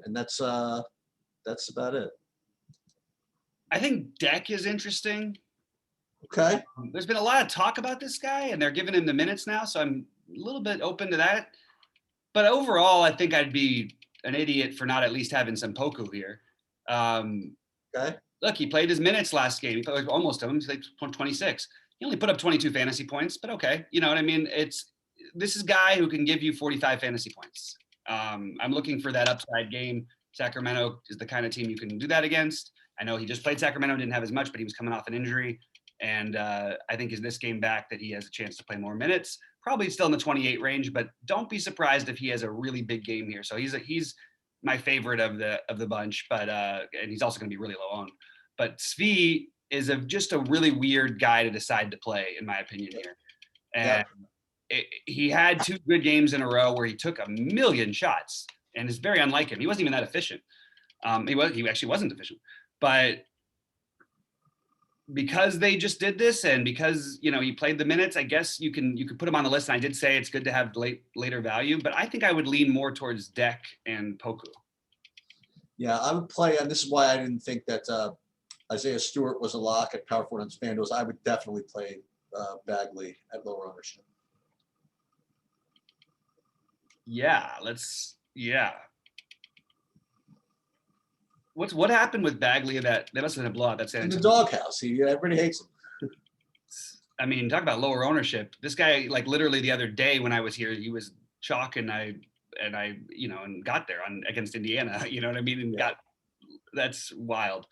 And that's about it. I think Deck is interesting. Okay. There's been a lot of talk about this guy, and they're giving him the minutes now, so I'm a little bit open to that. But overall, I think I'd be an idiot for not at least having some Poku here. Okay. Look, he played his minutes last game. He played almost of them. He's like 26. He only put up 22 fantasy points, but okay. You know what I mean? This is a guy who can give you 45 fantasy points. I'm looking for that upside game. Sacramento is the kind of team you can do that against. I know he just played Sacramento, didn't have as much, but he was coming off an injury. And I think is this game back that he has a chance to play more minutes. Probably still in the 28 range, but don't be surprised if he has a really big game here. So he's my favorite of the bunch, but and he's also going to be really low owned. But Svi is just a really weird guy to decide to play, in my opinion here. And he had two good games in a row where he took a million shots, and it's very unlike him. He wasn't even that efficient. He actually wasn't efficient, but because they just did this and because he played the minutes, I guess you could put him on the list. And I did say it's good to have later value, but I think I would lean more towards Deck and Poku. Yeah, I would play, and this is why I didn't think that Isaiah Stewart was a lock at power forward on FanDuel. I would definitely play Bagley at lower ownership. What happened with Bagley? That must have been a blowout. That's in the doghouse. Everybody hates him. I mean, talk about lower ownership. This guy, like literally the other day when I was here, he was chalk, and I got there against Indiana. You know what I mean? And that's wild.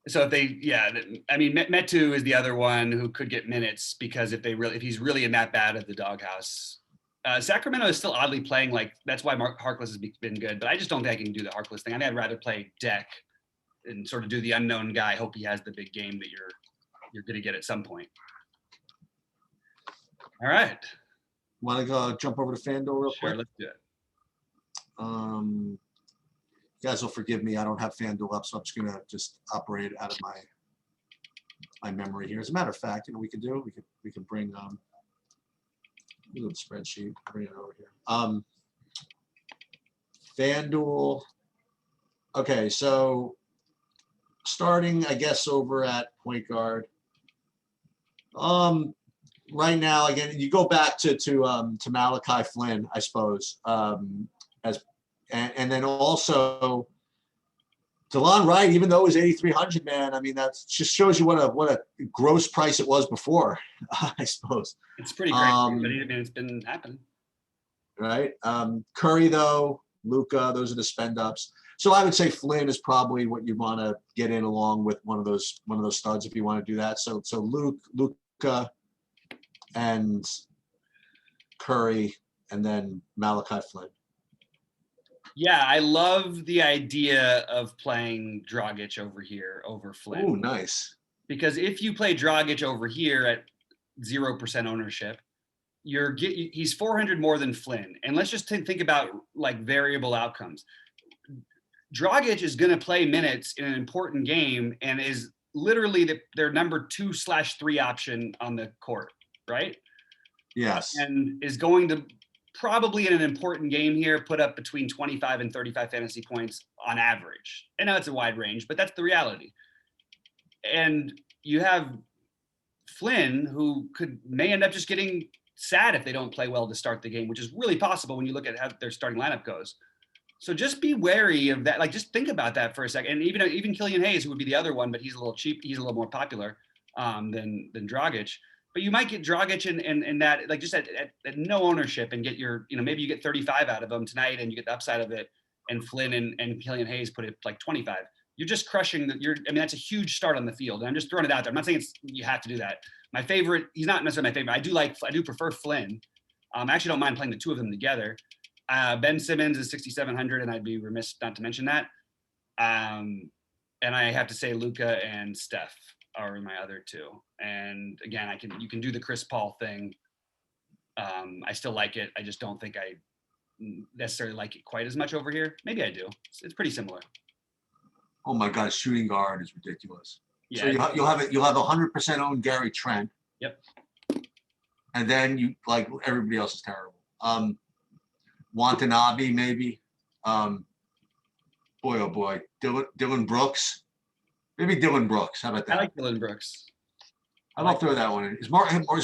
So Metu is the other one who could get minutes because if he's really in that bad at the doghouse. Sacramento is still oddly playing like that's why Harkless has been good, but I just don't think I can do the Harkless thing. I think I'd rather play Deck and sort of do the unknown guy. Hope he has the big game that you're going to get at some point. All right. Want to go jump over to FanDuel real Sure, quick? let's do it. You guys will forgive me. I don't have FanDuel up, so I'm just gonna operate out of my memory here. As a matter of fact, we can bring a little spreadsheet, bring it over here. FanDuel. Okay, so starting, I guess, over at point guard. Right now, again, you go back to Malachi Flynn, I suppose, as and then also DeLon Wright, even though it was 8,300, man. I mean, that just shows you what a gross price it was before, I suppose. It's pretty crazy, but it's been happening. Right. Curry, though, Luka, those are the spend ups. So I would say Flynn is probably what you want to get in along with one of those studs if you want to do that. So Luka and Curry, and then Malachi Flynn. Yeah, I love the idea of playing Dragic over here over Flynn. Oh, nice. Because if you play Dragic over here at 0% ownership, he's 400 more than Flynn. And let's just think about like variable outcomes. Dragic is going to play minutes in an important game and is literally their number 2/3 option on the court, right? Yes. And is going to probably in an important game here put up between 25 and 35 fantasy points on average. I know it's a wide range, but that's the reality. And you have Flynn, who may end up just getting sad if they don't play well to start the game, which is really possible when you look at how their starting lineup goes. So just be wary of that. Like, just think about that for a second. And even Killian Hayes, who would be the other one, but he's a little cheap. He's a little more popular than Dragic. But you might get Dragic and that, like, just at no ownership and get your, maybe you get 35 out of him tonight and you get the upside of it. And Flynn and Killian Hayes put it like 25. You're just crushing that's a huge start on the field. And I'm just throwing it out there. I'm not saying you have to do that. My favorite, he's not necessarily my favorite. I do prefer Flynn. I actually don't mind playing the two of them together. Ben Simmons is 6,700, and I'd be remiss not to mention that. And I have to say Luka and Steph are my other two. And again, you can do the Chris Paul thing. I still like it. I just don't think I necessarily like it quite as much over here. Maybe I do. It's pretty similar. Oh my God, shooting guard is ridiculous. Yeah, so you'll have 100% owned Gary Trent. Yep. And then you like everybody else is terrible. Watanabe maybe. Boy oh boy, Dylan Brooks. Maybe Dylan Brooks. How about that? I like Dylan Brooks. How about throw that one in? Is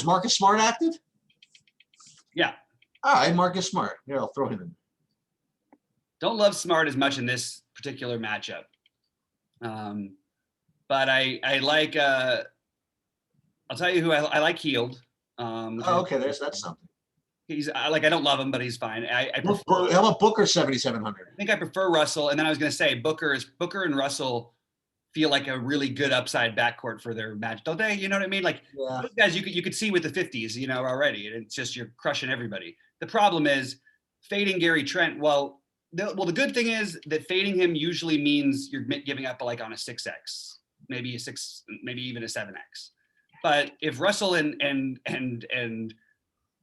Marcus Smart active? Yeah. All right, Marcus Smart. Here, I'll throw him in. Don't love Smart as much in this particular matchup. But I like I'll tell you who I like Healed. Okay, that's something. I don't love him, but he's fine. How about Booker 7,700? I think I prefer Russell, and then I was going to say Booker and Russell feel like a really good upside backcourt for their match, don't they? You know what I mean? Like those guys, you could see with the 50s, already, and it's just you're crushing everybody. The problem is fading Gary Trent. Well, the good thing is that fading him usually means you're giving up like on a 6x, maybe a 6, maybe even a 7x. But if Russell and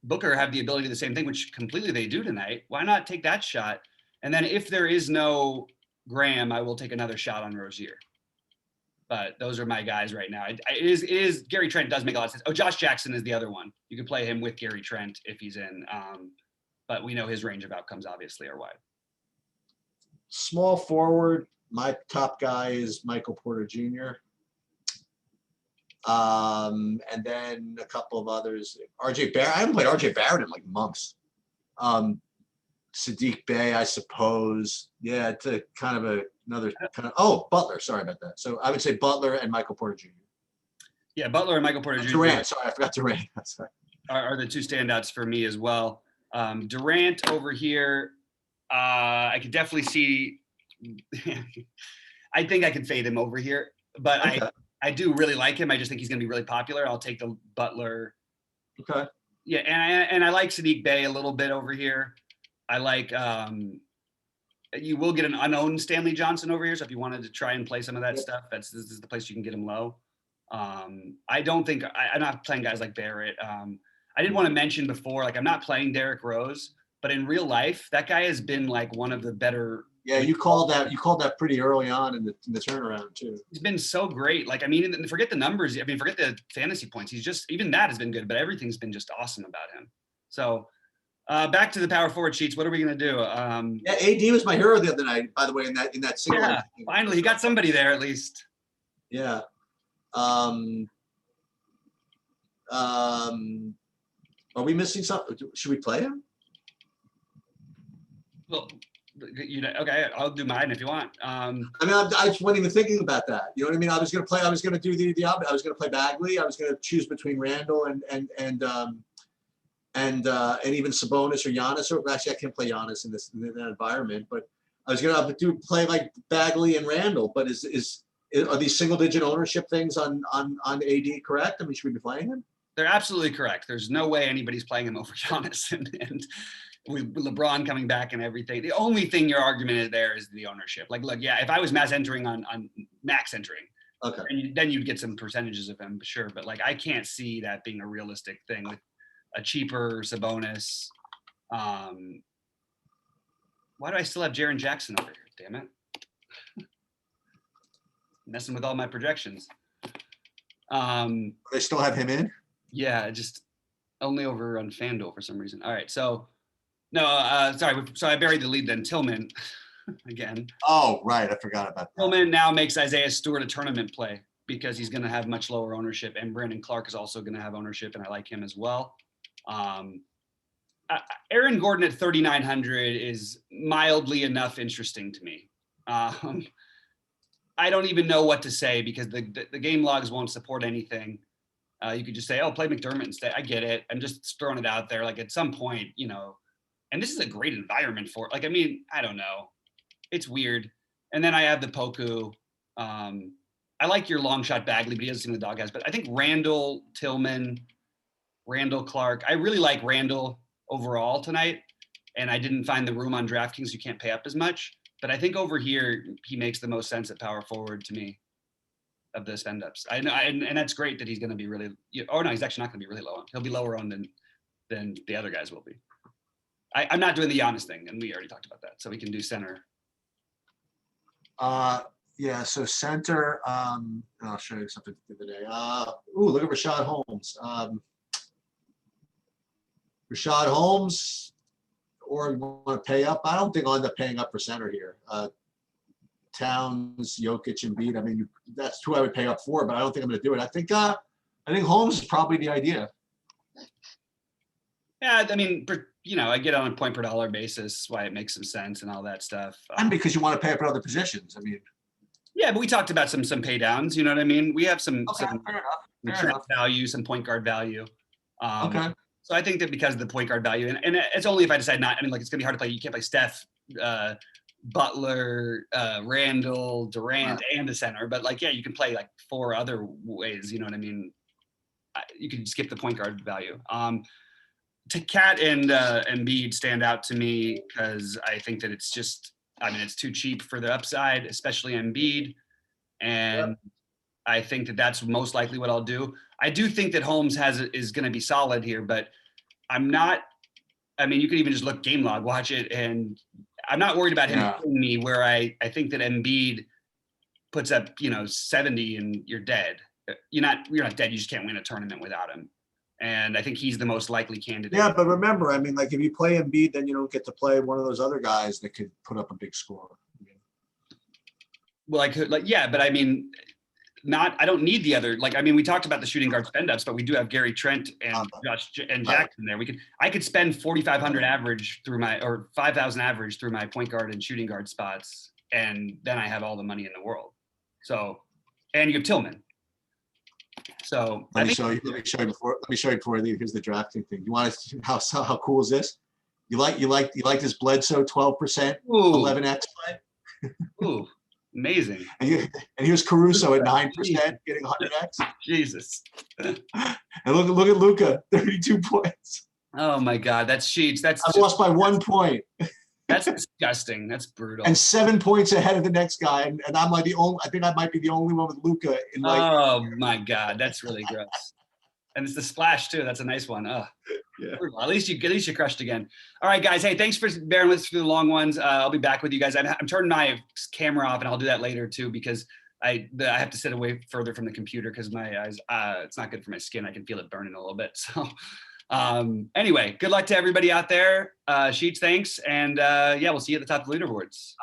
Booker have the ability to do the same thing, which completely they do tonight, why not take that shot? And then if there is no Graham, I will take another shot on Rozier. But those are my guys right now. It is Gary Trent does make a lot of sense. Oh, Josh Jackson is the other one. You could play him with Gary Trent if he's in. But we know his range of outcomes obviously are wide. Small forward, my top guy is Michael Porter Jr. And then a couple of others. RJ Barrett. I haven't played RJ Barrett in like months. Sadiq Bey, I suppose. Yeah, it's a kind of another kind of. Oh, Butler. Sorry about that. So I would say Butler and Michael Porter Jr. Yeah, Butler and Michael Porter Jr. Durant. Sorry, I forgot Durant. Sorry. Are the two standouts for me as well. Durant over here. I could definitely see. I think I could fade him over here, but okay. I do really like him. I just think he's going to be really popular. I'll take the Butler. Okay. Yeah, and I like Sadiq Bey a little bit over here. I like you will get an unowned Stanley Johnson over here. So if you wanted to try and play some of that stuff, this is the place you can get him low. I don't think I'm not playing guys like Barrett. I didn't want to mention before, like I'm not playing Derrick Rose, but in real life, that guy has been like one of the better. Yeah, you called that pretty early on in the turnaround too. He's been so great. Like, I mean, forget the numbers. I mean, forget the fantasy points. He's just, even that has been good, but everything's been just awesome about him. So back to the power forward sheets. What are we going to do? Yeah, AD was my hero the other night, by the way, in that single. Yeah, finally, he got somebody there at least. Yeah. Are we missing something? Should we play him? Well, okay, I'll do mine if you want. I mean, I just wasn't even thinking about that. You know what I mean? I was going to do the I was going to play Bagley. I was going to choose between Randall and even Sabonis or Giannis. Or actually, I can't play Giannis in that environment. But I was going to play like Bagley and Randall. But are these single-digit ownership things on AD correct? I mean, should we be playing him? They're absolutely correct. There's no way anybody's playing him over Giannis, and with LeBron coming back and everything. The only thing your argument is there is the ownership. Like, look, yeah, if I was max entering on max entering, okay, then you'd get some percentages of him, sure. But like, I can't see that being a realistic thing with a cheaper Sabonis. Why do I still have Jaren Jackson over here? Damn it. Messing with all my projections. They still have him in? Yeah, just only over on FanDuel for some reason. All right, so no, sorry. So I buried the lead then. Tillman again. Oh, right. I forgot about that. Tillman now makes Isaiah Stewart a tournament play because he's going to have much lower ownership, and Brandon Clark is also going to have ownership, and I like him as well. Aaron Gordon at 3,900 is mildly enough interesting to me. I don't even know what to say because the game logs won't support anything. You could just say, oh, play McDermott instead. I get it. I'm just throwing it out there. Like at some point, you know, and this is a great environment for it. Like, I mean, I don't know. It's weird. And then I have the Poku. I like your long shot Bagley, but he doesn't seem the dog has. But I think Randall, Tillman, Randall Clark. I really like Randall overall tonight. And I didn't find the room on DraftKings. You can't pay up as much. But I think over here, he makes the most sense at power forward to me of the spend ups. I know, and that's great that he's going to be really. Oh no, he's actually not going to be really low on. He'll be lower on than the other guys will be. I'm not doing the Giannis thing, and we already talked about that. So we can do center. Yeah. So center. I'll show you something the other day. Look at Rashad Holmes. Rashad Holmes. Or want to pay up? I don't think I'll end up paying up for center here. Towns, Jokic, Embiid. I mean, that's who I would pay up for, but I don't think I'm going to do it. I think Holmes is probably the idea. Yeah, I mean, you know, I get on a point per dollar basis, why it makes some sense and all that stuff. And because you want to pay up at other positions. I mean, yeah, but we talked about some pay downs. You know what I mean? We have some fair enough. Value, some point guard value. Okay. So I think that because of the point guard value, and it's only if I decide not. I mean, like it's gonna be hard to play. You can't play Steph, Butler, Randall, Durant, and the center. But like, yeah, you can play like four other ways. You know what I mean? You can skip the point guard value. Cat and Embiid stand out to me because I think that it's just. I mean, it's too cheap for the upside, especially Embiid, and. Yep. I think that that's most likely what I'll do. I do think that Holmes is going to be solid here, but I'm not. I mean, you could even just look game log, watch it, and I'm not worried about him hitting me. Where I think that Embiid puts up 70 and you're dead. You're not dead. You just can't win a tournament without him. And I think he's the most likely candidate. Yeah, but remember, I mean, like if you play Embiid, then you don't get to play one of those other guys that could put up a big score. Well, I could but I mean. I don't need the other, like, I mean, we talked about the shooting guard spend ups, but we do have Gary Trent and Josh and Jackson there. I could spend 4,500 average or 5,000 average through my point guard and shooting guard spots. And then I have all the money in the world. So, and you have Tillman. So let me show you before I leave. Here's the drafting thing. You want to, how cool is this? You like this Bledsoe 12%, 11x play? Ooh. Amazing. And here's Caruso at 9%, getting 100x. Jesus. And look at Luka, 32 points. Oh my God, that's sheets. I've lost by 1 point. That's disgusting. That's brutal. And 7 points ahead of the next guy, and I'm like I think I might be the only one with Luka in like. Oh my God, that's really gross. And it's the splash too. That's a nice one. Yeah. At least you crushed again. All right, guys. Hey, thanks for bearing with us through the long ones. I'll be back with you guys. I'm turning my camera off, and I'll do that later too, because I have to sit away further from the computer because my eyes, it's not good for my skin. I can feel it burning a little bit. So anyway, good luck to everybody out there. Sheets, thanks. And yeah, we'll see you at the top of the leaderboards.